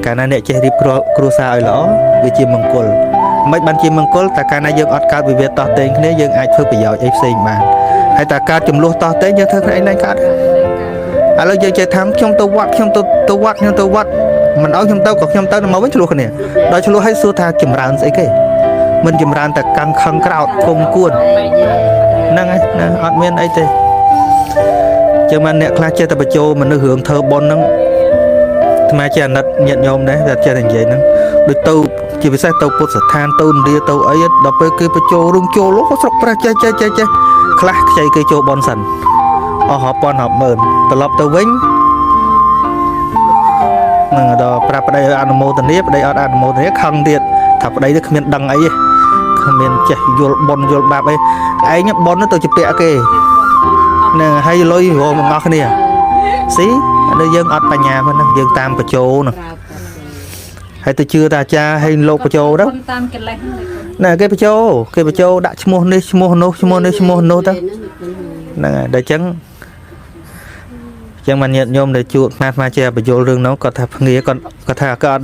កាលណាអ្នកចេះរៀបគ្រួសារឲ្យល្អវាជាមង្គលមិនបានជាមង្គលតែកាលណាយើងអត់កើតវិវាទតោះតេងគ្នាយើងអាចធ្វើប្រយោជន៍អីផ្សេងបានហើយតែកើតចំនួនតោះតេងយើងធ្វើខ្លួនឯងឡើងកើតឥឡូវយើងចេះថាខ្ញុំទៅវត្តខ្ញុំទៅវត្តខ្ញុំទៅវត្តមិនឲ្យខ្ញុំទៅក៏ខ្ញុំទៅមកវិញឆ្លោះគ្នាដល់ឆ្លោះឲ្យសួរថាចម្រើនស្អីគេមិនចម្រើនតែកាំងខឹងក្រោតគុំគួនហ្នឹងហើយណាអត់មានអីទេចឹងបានអ្នកខ្លះចេះតែបញ្ចូលមនុស្សរឿងធ្វើបុណ្យហ្នឹងថ្មជាអាណិតញាតិញោមដែរតែចេះតែនិយាយហ្នឹងដូចទៅជាពិសេសទៅពុទ្ធស្ថានទៅឥណ្ឌាទៅអីដល់ពេលគេបញ្ចូលរឿងចូលលោកស្រុកប្រះចេះខ្លះខ្ចីគេចូលបុណ្យសិនអស់រាប់ពាន់រាប់ម៉ឺនត្រឡប់ទៅវិញនឹងដល់ប្រាប់ប្តីឲ្យអនុមោទនាប្តីអត់អនុមោទនាខឹងទៀតថាប្តីនេះគ្មានដឹងអីទេគ្មានចេះយល់បុណ្យយល់បាបអីឯងបុណ្យទៅជាពាក់គេនឹងហើយលុយរងមកគ្នាស៊ីឥឡូវយើងអត់បញ្ញាហ្នឹងយើងតាមបញ្ចូលហ្នឹងហើយទៅជឿតាអាចារ្យហើយលោកបញ្ចូលទៅតាមកិលេសណាគេបញ្ចូលដាក់ឈ្មោះនេះឈ្មោះនោះឈ្មោះនេះឈ្មោះនោះទៅហ្នឹងហើយដល់ចឹងបានញាតិញោមដែលជួបអាជាបញ្យលរឿងនោះគាត់ថាភ្ងាគាត់ថាក៏អត់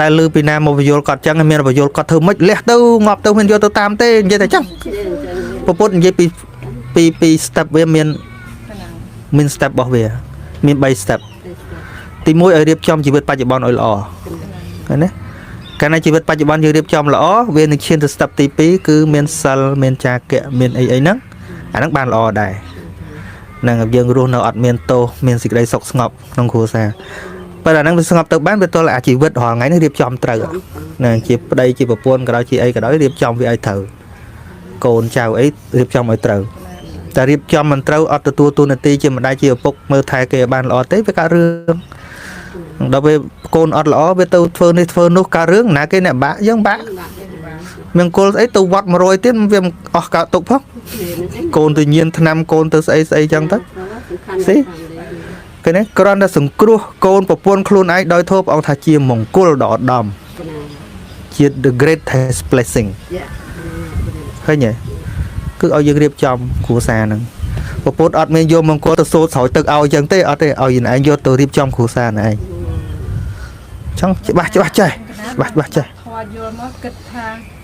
ដែលលឺពីណាមកបញ្យលគាត់ចឹងមានបញ្យលគាត់ធ្វើម៉េចលះទៅងាប់ទៅមិនយកទៅតាមទេនិយាយតែចឹងពពុទ្ធនិយាយពី step វាមាន step របស់វាមាន3 step ទី1ឲ្យរៀបចំជីវិតបច្ចុប្បន្នឲ្យល្អឃើញទេកាលណាជីវិតបច្ចុប្បន្នយើងរៀបចំល្អវានឹងឈានទៅ step ទី2គឺមានសិលមានចាគៈមានអីហ្នឹងអាហ្នឹងបានល្អដែរនឹងយើងរស់នៅអត់មានទោសមានសេចក្តីសុខស្ងប់ក្នុងគ្រួសារប៉ុន្តែអាហ្នឹងវាស្ងប់ទៅបានវាទល់អាជីវិតរាល់ថ្ងៃនេះរៀបចំត្រូវនឹងជាប្តីជាប្រពន្ធក៏ដោយជាអីក៏ដោយរៀបចំវាឲ្យត្រូវកូនចៅអីរៀបចំឲ្យត្រូវតែរៀបចំមិនត្រូវអត់ទទួលទូនាទីជាម្ដាយជាឪពុកមើលថែគេឲ្យបានល្អទេវាកើតរឿងដល់ពេលកូនអត់ល្អវាទៅធ្វើនេះធ្វើនោះកើតរឿងណាគេអ្នកបាក់យើងបាក់មង្គលស្អីទៅវត្ត100ទៀតវាអស់កើតទុកផងកូនទៅញៀនឆ្នាំកូនទៅស្អីចឹងទៅស៊ីគេនេះគ្រាន់តែសង្គ្រោះកូនប្រពន្ធខ្លួនឯងដោយធម៌ព្រះអង្គថាជាមង្គលដ៏ឧត្តមជា the greatest blessing ឃើញទេគឺឲ្យយើងរៀបចំគ្រួសារហ្នឹងប្រពន្ធអត់មានយកមង្គលទៅសូត្រស្រោចទឹកឲ្យចឹងទេអត់ទេឲ្យឯងយកទៅរៀបចំគ្រួសារណែឯងចឹងច្បាស់ចេះច្បាស់ចេះ ខយល់មកគិតថា